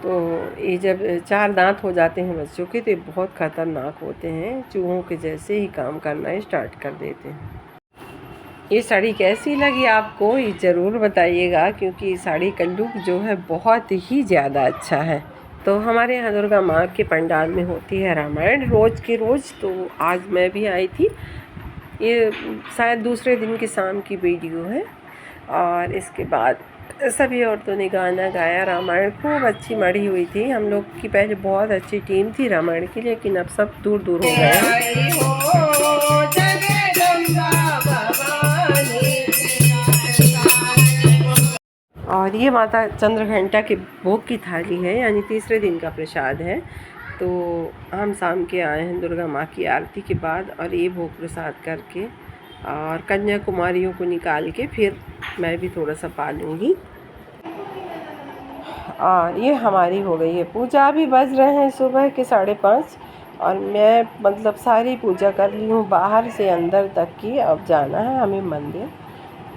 तो ये जब 4 दांत हो जाते हैं बच्चों के तो ये बहुत ख़तरनाक होते हैं, चूहों के जैसे ही काम करना स्टार्ट कर देते हैं। ये साड़ी कैसी लगी आपको ये ज़रूर बताइएगा, क्योंकि साड़ी का लुक जो है बहुत ही ज़्यादा अच्छा है। तो हमारे यहाँ दुर्गा माँ के पंडाल में होती है रामायण रोज़ की रोज़, तो आज मैं भी आई थी। ये शायद दूसरे दिन की शाम की वीडियो है। और इसके बाद सभी औरतों ने गाना गाया, रामायण खूब अच्छी मढ़ी हुई थी। हम लोग की पहले बहुत अच्छी टीम थी रामायण की, लेकिन अब सब दूर दूर हो गए हैं। और ये माता चंद्रघंटा के भोग की थाली है, यानी तीसरे दिन का प्रसाद है। तो हम शाम के आए हैं दुर्गा माँ की आरती के बाद, और ये भोग प्रसाद करके और कन्याकुमारियों को निकाल के फिर मैं भी थोड़ा सा पा लूँगी। और ये हमारी हो गई है पूजा। अभी बज रहे हैं सुबह के 5:30 और मैं मतलब सारी पूजा कर ली हूँ बाहर से अंदर तक की। अब जाना है हमें मंदिर,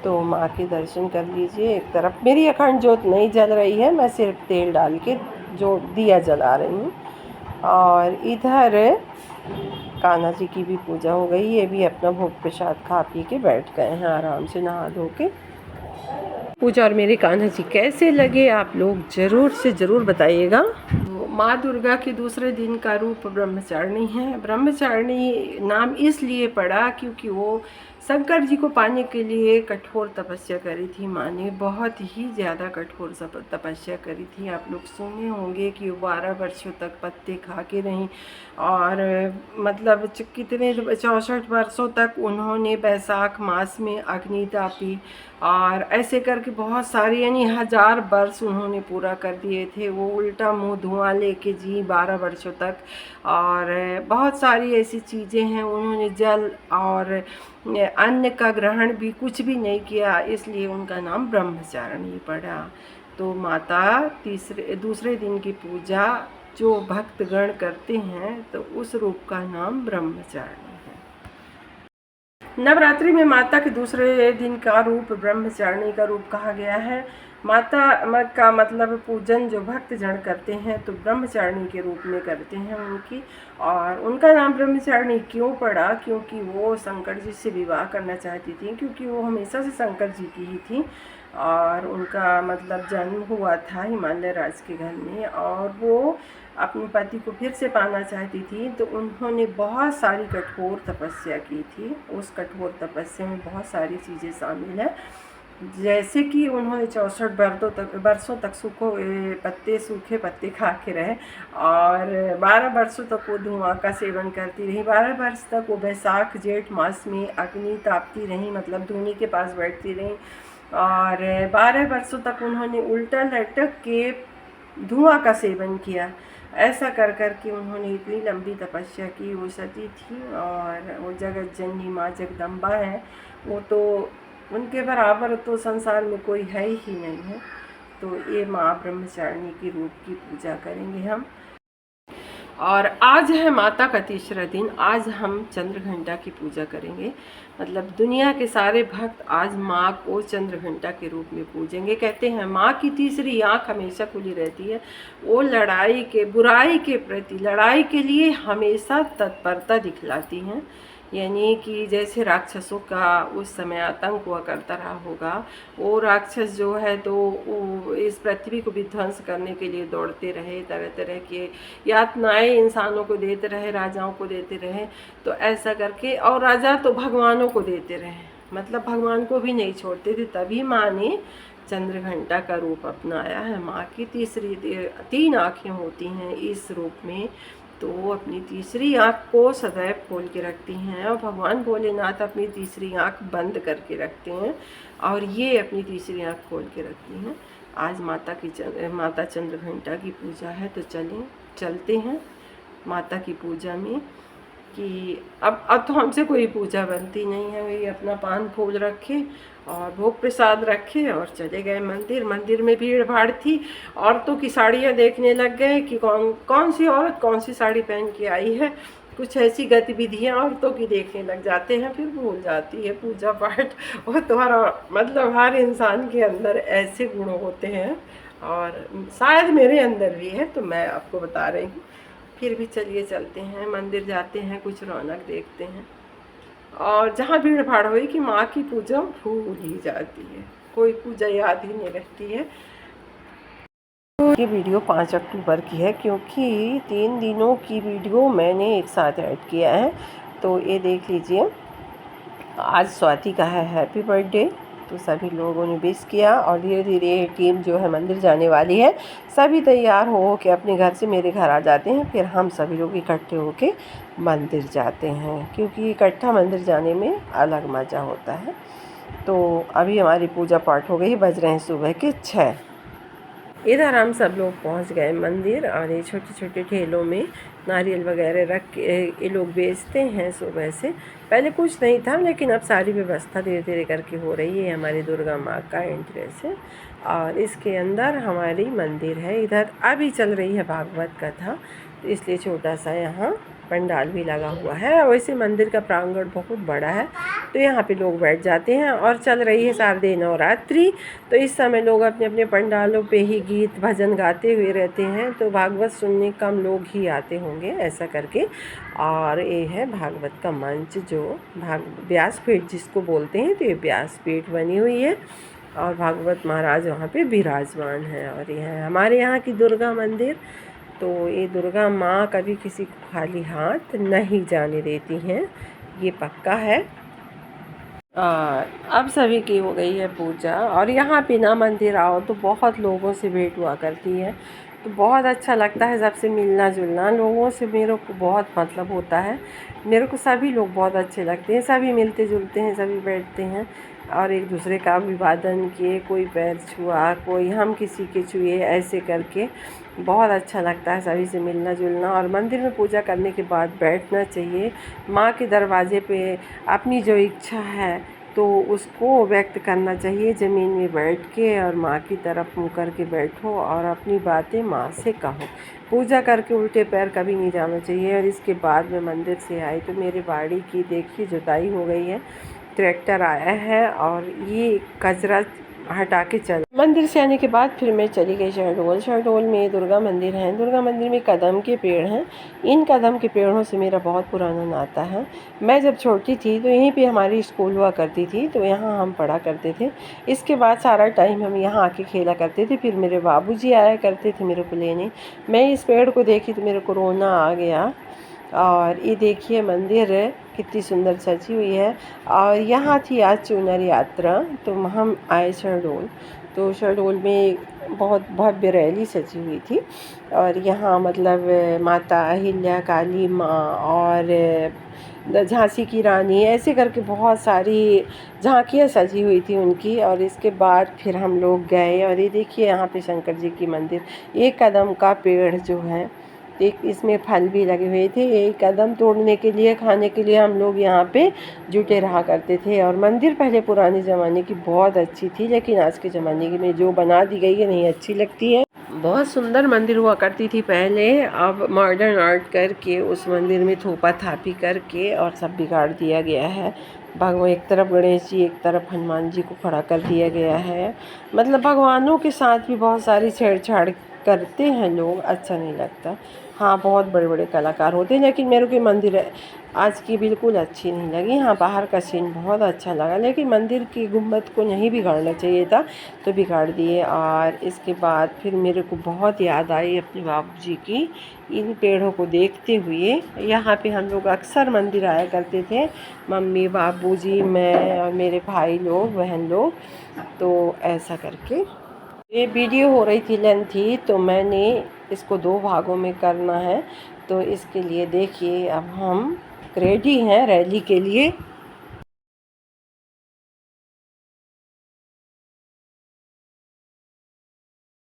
तो माँ के दर्शन कर लीजिए। एक तरफ मेरी अखंड ज्योत नहीं जल रही है, मैं सिर्फ तेल डाल के जो दिया जला रही हूँ। और इधर कान्हा जी की भी पूजा हो गई, ये भी अपना भोग प्रसाद खा पी के बैठ गए हैं आराम से नहा धो के। पूजा और मेरे कान्हा जी कैसे लगे आप लोग ज़रूर से ज़रूर बताइएगा। माँ दुर्गा के दूसरे दिन का रूप ब्रह्मचारिणी है। ब्रह्मचारिणी नाम इसलिए पड़ा क्योंकि वो शंकर जी को पाने के लिए कठोर तपस्या करी थी। माँ ने बहुत ही ज़्यादा कठोर तपस्या करी थी। आप लोग सुने होंगे कि वो 12 वर्षों तक पत्ते खा के रहीं, और मतलब कितने 64 वर्षों तक उन्होंने बैसाख मास में अग्नि तापी, और ऐसे करके बहुत सारी यानी 1000 वर्ष उन्होंने पूरा कर दिए थे। वो उल्टा मुंह धुआं लेके जी 12 वर्षों तक। और बहुत सारी ऐसी चीज़ें हैं, उन्होंने जल और अन्न का ग्रहण भी कुछ भी नहीं किया, इसलिए उनका नाम ब्रह्मचारिणी पड़ा। तो माता दूसरे दिन की पूजा जो भक्तगण करते हैं तो उस रूप का नाम ब्रह्मचारिणी है। नवरात्रि में माता के दूसरे दिन का रूप ब्रह्मचारिणी का रूप कहा गया है। माता का मतलब पूजन जो भक्त जन करते हैं तो ब्रह्मचारिणी के रूप में करते हैं उनकी। और उनका नाम ब्रह्मचारिणी क्यों पड़ा? क्योंकि वो शंकर जी से विवाह करना चाहती थी, क्योंकि वो हमेशा से शंकर जी की ही थी। और उनका मतलब जन्म हुआ था हिमालय राज के घर में, और वो अपने पति को फिर से पाना चाहती थी। तो उन्होंने बहुत सारी कठोर तपस्या की थी। उस कठोर तपस्या में बहुत सारी चीज़ें शामिल हैं, जैसे कि उन्होंने 64 वर्षों तक सूखे पत्ते खा के रहे, और 12 वर्षों तक वो धुआं का सेवन करती रही। 12 वर्ष तक वो बैसाख जेठ मास में अग्नि तापती रही, मतलब धूनी के पास बैठती रही। और 12 वर्षों तक उन्होंने उल्टा लटक के धुआं का सेवन किया। ऐसा कर कर के उन्होंने इतनी लंबी तपस्या की। वो सती थी, और वो जगत जननी माँ जगदम्बा है। वो तो उनके बराबर तो संसार में कोई है ही नहीं है। तो ये माँ ब्रह्मचारिणी की रूप की पूजा करेंगे हम। और आज है माता का तीसरा दिन। आज हम चंद्रघंटा की पूजा करेंगे, मतलब दुनिया के सारे भक्त आज माँ को चंद्रघंटा के रूप में पूजेंगे। कहते हैं माँ की तीसरी आँख हमेशा खुली रहती है। वो बुराई के प्रति लड़ाई के लिए हमेशा तत्परता दिखलाती हैं। यानी कि जैसे राक्षसों का उस समय आतंक हुआ करता रहा होगा, वो राक्षस जो है तो वो इस पृथ्वी को विध्वंस करने के लिए दौड़ते रहे, तरह तरह के यातनाएं इंसानों को देते रहे, राजाओं को देते रहे। तो ऐसा करके, और राजा तो भगवानों को देते रहे, मतलब भगवान को भी नहीं छोड़ते थे। तभी माँ ने चंद्रघंटा का रूप अपनाया है। माँ की 3 आँखें होती हैं इस रूप में, तो वो अपनी तीसरी आँख को सदैव खोल के रखती हैं, और भगवान भोलेनाथ अपनी तीसरी आँख बंद करके रखते हैं, और ये अपनी तीसरी आँख खोल के रखती हैं। आज माता चंद्रघंटा की पूजा है, तो चलते हैं माता की पूजा में। कि अब तो हमसे कोई पूजा बनती नहीं है। वही अपना पान फूल रखे और भोग प्रसाद रखे और चले गए मंदिर में भीड़ भाड़ थी। औरतों की साड़ियाँ देखने लग गए कि कौन सी औरत कौन सी साड़ी पहन के आई है। कुछ ऐसी गतिविधियाँ औरतों की देखने लग जाते हैं, फिर भूल जाती है पूजा पाठ। और तुम्हारा मतलब हर इंसान के अंदर ऐसे गुण होते हैं, और शायद मेरे अंदर भी है, तो मैं आपको बता रही हूँ। फिर भी चलिए चलते हैं, मंदिर जाते हैं, कुछ रौनक देखते हैं। और जहाँ भीड़ भाड़ हुई कि माँ की पूजा भूल ही जाती है, कोई पूजा याद ही नहीं रहती है। तो ये वीडियो 5 अक्टूबर की है, क्योंकि 3 दिनों की वीडियो मैंने एक साथ ऐड किया है। तो ये देख लीजिए, आज स्वाति का है हैप्पी बर्थडे, तो सभी लोगों ने विश किया। और धीरे धीरे टीम जो है मंदिर जाने वाली है। सभी तैयार हो के अपने घर से मेरे घर आ जाते हैं, फिर हम सभी लोग इकट्ठे होके मंदिर जाते हैं, क्योंकि इकट्ठा मंदिर जाने में अलग मज़ा होता है। तो अभी हमारी पूजा पाठ हो गई, बज रहे हैं सुबह के 6। इधर हम सब लोग पहुंच गए मंदिर, और ये छोटे छोटे ठेलों में नारियल वगैरह रख के ये लोग बेचते हैं सुबह से। पहले कुछ नहीं था, लेकिन अब सारी व्यवस्था धीरे धीरे करके हो रही है। हमारी दुर्गा माँ का एंट्रेंस है, और इसके अंदर हमारी मंदिर है। इधर अभी चल रही है भागवत कथा, तो इसलिए छोटा सा यहाँ पंडाल भी लगा हुआ है। वैसे मंदिर का प्रांगण बहुत बड़ा है, तो यहाँ पे लोग बैठ जाते हैं। और चल रही है शारदीय नवरात्रि, तो इस समय लोग अपने अपने पंडालों पे ही गीत भजन गाते हुए रहते हैं। तो भागवत सुनने कम लोग ही आते होंगे ऐसा करके। और ये है भागवत का मंच, जो व्यासपीठ जिसको बोलते हैं, तो ये व्यासपीठ बनी हुई है, और भागवत महाराज वहाँ पे विराजमान है। और यह है हमारे यहाँ की दुर्गा मंदिर। तो ये दुर्गा माँ कभी किसी को खाली हाथ नहीं जाने देती हैं, ये पक्का है। अब सभी की हो गई है पूजा, और यहाँ पे ना मंदिर आओ तो बहुत लोगों से भेंट हुआ करती है। तो बहुत अच्छा लगता है सबसे मिलना जुलना, लोगों से मेरे को बहुत मतलब होता है। मेरे को सभी लोग बहुत अच्छे लगते हैं, सभी मिलते जुलते हैं, सभी बैठते हैं और एक दूसरे का अभिवादन किए, कोई पैर छुआ, कोई हम किसी के छुए, ऐसे करके बहुत अच्छा लगता है सभी से मिलना जुलना। और मंदिर में पूजा करने के बाद बैठना चाहिए। माँ के दरवाजे पे अपनी जो इच्छा है तो उसको व्यक्त करना चाहिए, ज़मीन में बैठ के, और माँ की तरफ मुँह करके बैठो और अपनी बातें माँ से कहो। पूजा करके उल्टे पैर कभी नहीं जाना चाहिए। और इसके बाद मैं मंदिर से आई तो मेरे बाड़ी की देखिए जुताई हो गई है, ट्रैक्टर आया है, और ये कचरा हटा के चल। मंदिर से आने के बाद फिर मैं चली गई शहडोल। शहडोल में दुर्गा मंदिर है। दुर्गा मंदिर में कदम के पेड़ हैं। इन कदम के पेड़ों से मेरा बहुत पुराना नाता है। मैं जब छोटी थी तो यहीं पे हमारी स्कूल हुआ करती थी, तो यहाँ हम पढ़ा करते थे। इसके बाद सारा टाइम हम यहाँ आके खेला करते थे। फिर मेरे बाबूजी आया करते थे मेरे को लेने। मैं इस पेड़ को देखी तो मेरे को रोना आ गया। और ये देखिए मंदिर कितनी सुंदर सजी हुई है। और यहाँ थी आज चूनर यात्रा, तो हम आए शहडोल। तो शहडोल में बहुत भव्य रैली सजी हुई थी, और यहाँ मतलब माता अहिल्या, काली माँ और झांसी की रानी, ऐसे करके बहुत सारी झांकियाँ सजी हुई थी उनकी। और इसके बाद फिर हम लोग गए, और ये देखिए यहाँ पे शंकर जी की मंदिर। एक कदम का पेड़ जो है, एक इसमें फल भी लगे हुए थे। एक कदम तोड़ने के लिए, खाने के लिए हम लोग यहाँ पे जुटे रहा करते थे। और मंदिर पहले पुराने ज़माने की बहुत अच्छी थी, लेकिन आज के ज़माने में जो बना दी गई है नहीं अच्छी लगती है। बहुत सुंदर मंदिर हुआ करती थी पहले, अब मॉडर्न आर्ट करके उस मंदिर में थोपा थापी करके और सब बिगाड़ दिया गया है। भगवान एक तरफ गणेश जी, एक तरफ हनुमान जी को खड़ा कर दिया गया है। मतलब भगवानों के साथ भी बहुत सारी छेड़छाड़ करते हैं लोग, अच्छा नहीं लगता। हाँ, बहुत बड़े बड़े कलाकार होते हैं, लेकिन मेरे को मंदिर आज की बिल्कुल अच्छी नहीं लगी। हाँ, बाहर का सीन बहुत अच्छा लगा, लेकिन मंदिर की गुम्बद को नहीं बिगाड़ना चाहिए था, तो बिगाड़ दिए। और इसके बाद फिर मेरे को बहुत याद आई अपने बाबूजी की, इन पेड़ों को देखते हुए। यहाँ पे हम लोग अक्सर मंदिर आया करते थे, मम्मी, बाबूजी, मैं और मेरे भाई लोग, बहन लोग। तो ऐसा करके ये वीडियो हो रही थी लेंथी, तो मैंने इसको 2 भागों में करना है। तो इसके लिए देखिए अब हम रेडी हैं रैली के लिए।